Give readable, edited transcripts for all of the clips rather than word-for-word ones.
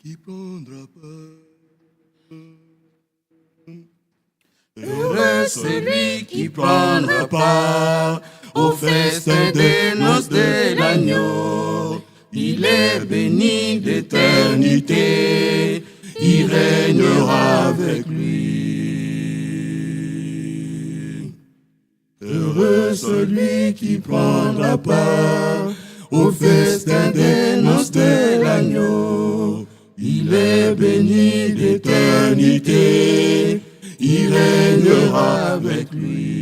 qui prendra part. Heureux celui qui prendra part au festin des noces de l'agneau. Il est béni d'éternité, il régnera avec lui. Heureux celui qui prendra part au festin des noces de l'agneau. Il est béni d'éternité, il régnera avec lui.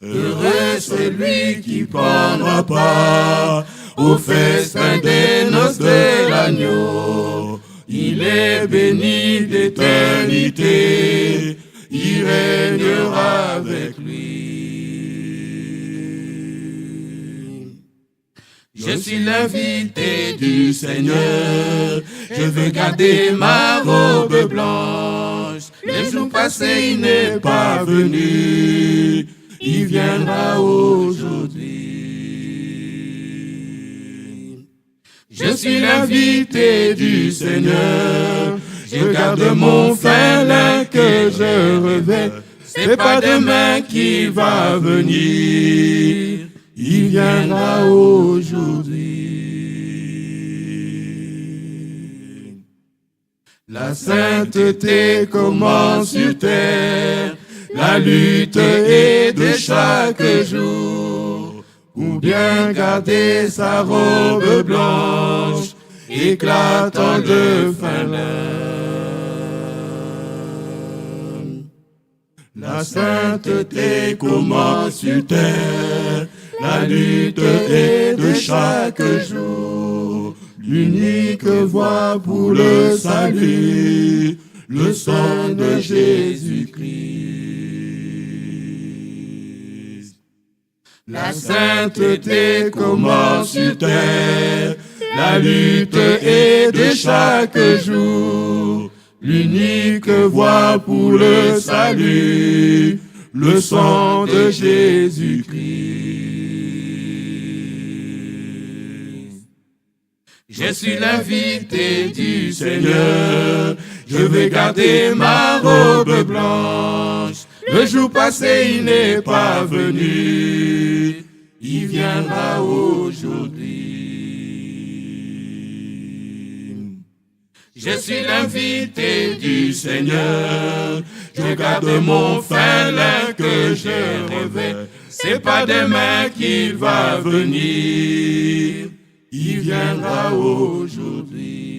Heureux celui qui prendra part au festin des noces de l'agneau. Il est béni d'éternité, il régnera avec lui. Je suis l'invité du Seigneur, je veux garder ma robe blanche. Les jours passés, il n'est pas venu, il viendra aujourd'hui. Je suis l'invité du Seigneur, je garde mon fin lin que je revêt. C'est pas demain qu'il va venir, il viendra aujourd'hui. La sainteté commence sur terre, la lutte est de chaque jour. Ou bien garder sa robe blanche, éclatant de fin lin. La sainteté commence sur terre, la lutte est de chaque jour. L'unique voie pour le salut, le sang de Jésus-Christ. La sainteté commence sur terre, la lutte est de chaque jour. L'unique voie pour le salut, le sang de Jésus-Christ. Je suis l'invité du Seigneur, je vais garder ma robe blanche. Le jour passé, il n'est pas venu, il viendra aujourd'hui. Je suis l'invité du Seigneur, je garde mon fin lin que je revêt. C'est pas demain qu'il va venir, il viendra aujourd'hui.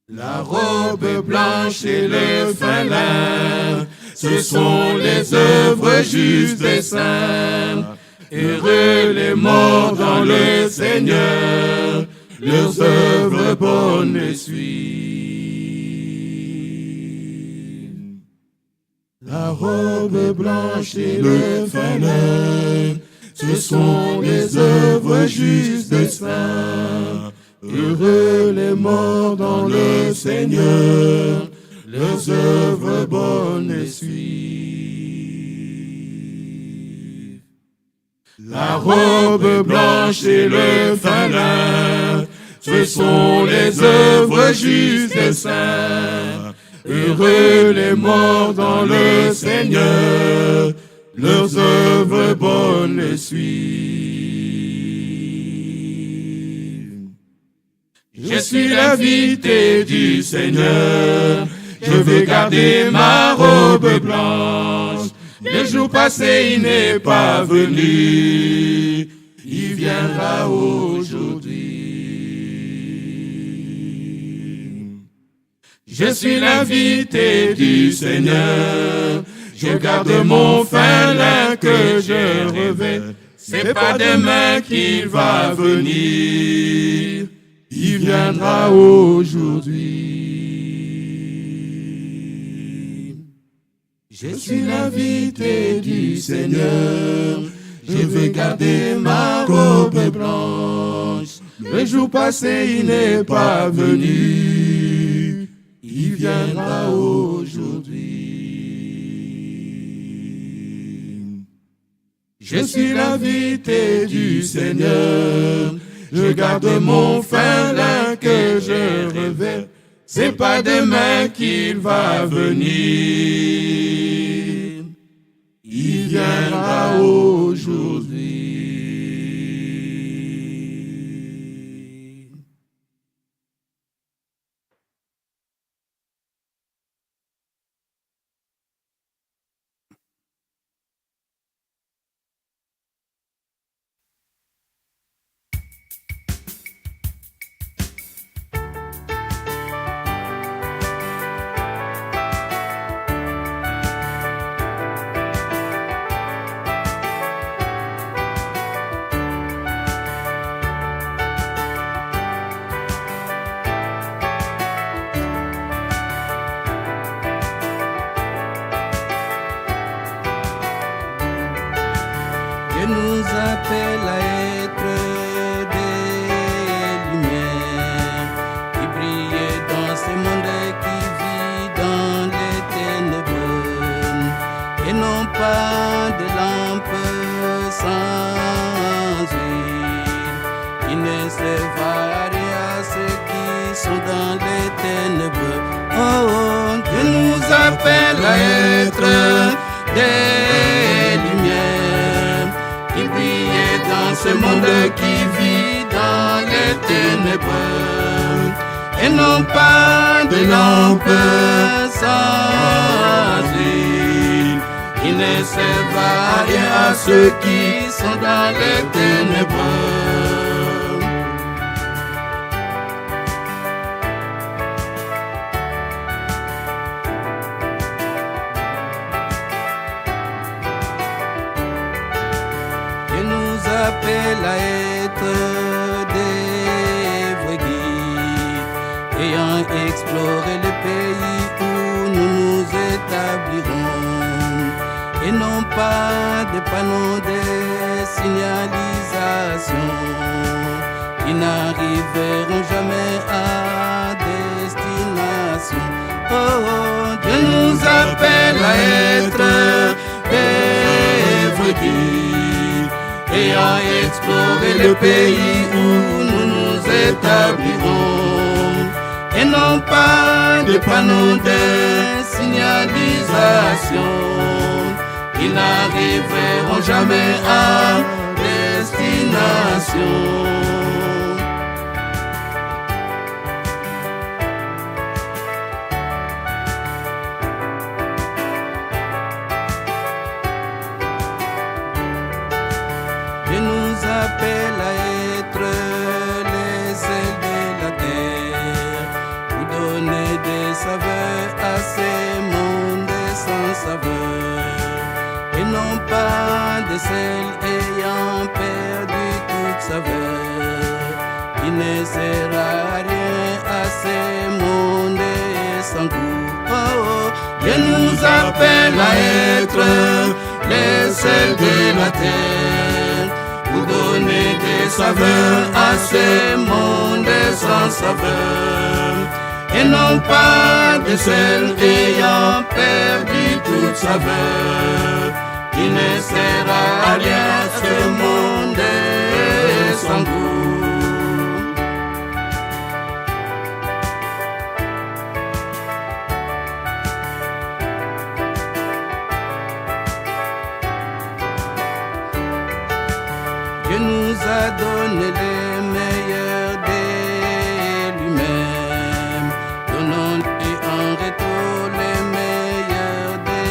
La robe blanche et le fin lin, ce sont les œuvres justes et saintes. Heureux les morts dans le Seigneur, leurs œuvres bonnes les suivent. La robe blanche et le fin lin, ce sont les œuvres justes et saintes. Heureux les morts dans le Seigneur, leurs œuvres bonnes les suivent. La robe blanche et le fin lin, ce sont les œuvres justes et saintes. Heureux les morts dans le Seigneur, leurs œuvres bonnes les suivent. Je suis l'invité du Seigneur, je vais garder ma robe blanche. Le jour passé, il n'est pas venu, il viendra aujourd'hui. Je suis l'invité du Seigneur, je garde mon fin lin que je revêt. C'est pas demain qu'il va venir, il viendra aujourd'hui. Je suis l'invité du Seigneur, je vais garder ma robe blanche. Le jour passé, il n'est pas venu, il viendra aujourd'hui. Je suis l'invité du Seigneur. Je garde mon fin lin que je revers. C'est pas demain qu'il va venir. Il viendra aujourd'hui. Nous appelle à être des lumières qui brillent dans ce monde qui vit dans les ténèbres et non pas de lampes sans huile qui ne servent à rien à ceux qui sont dans les ténèbres. Oh, Dieu nous appelle à être des lumières qui brille dans ce monde qui vit dans les ténèbres et non pas de lampes sans huile qui ne servent à rien à ceux qui sont dans les ténèbres. Appelle à être des vrais guides, ayant exploré le pays où nous nous établirons, et non pas des panneaux de signalisation qui n'arriveront jamais à destination. Oh, Dieu nous appelle à être des vrais guides, ayant exploré le pays où nous nous établirons, et non pas des panneaux de signalisation qui n'arriveront jamais à destination. Dieu nous appelle à être les ailes de la terre, pour donner des saveurs à ces mondes sans saveur, et non pas de celles ayant perdu toute saveur, qui ne sert à rien à ces mondes sans goût. Oh, oh, Dieu nous appelle à être les ailes de la terre, pour donner des saveurs à ces mondes sans saveur, et non pas de celles ayant perdu toute saveur, qui ne sert à rien à ce monde sans goût. Dieu nous a donné les meilleurs de lui-même, donnons-lui en retour les meilleurs de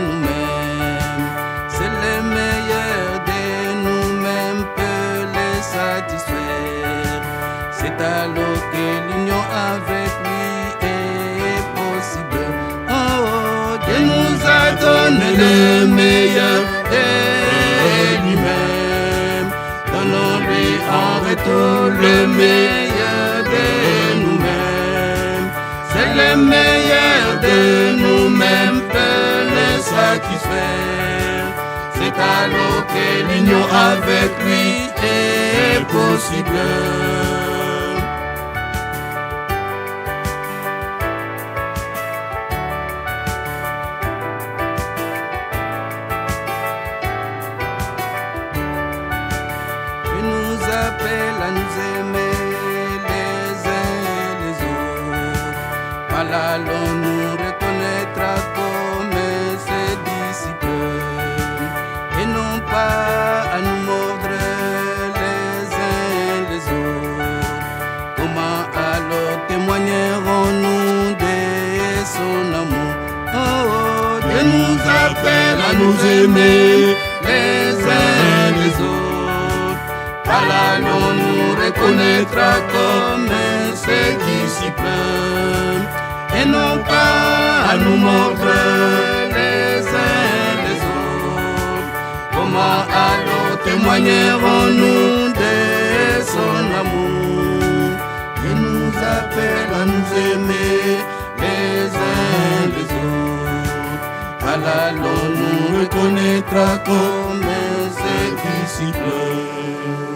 nous-mêmes. C'est le meilleur de nous-mêmes peut les satisfaire. C'est alors que l'union avec lui est possible. Oh, oh, Dieu nous a donné le meilleur de lui-même, donnons-lui en retour le meilleur de nous-mêmes. C'est le meilleur de nous-mêmes peut les satisfaire. C'est alors que l'union avec lui est possible. aimer les uns les autres. Par là l'on nous reconnaîtra comme ses disciples, et non pas à nous mordre les uns les autres. Comment alors témoignerons-nous de son amour? Oh, Dieu nous appelle à nous aimer les uns les autres. Par là l'on nous reconnaîtra comme ses disciples, et non pas à nous mordre les uns les autres. Comment alors témoignerons-nous de son amour? Il nous appelle à nous aimer les uns les autres. Par là l'on nous reconnaîtra comme ses disciples.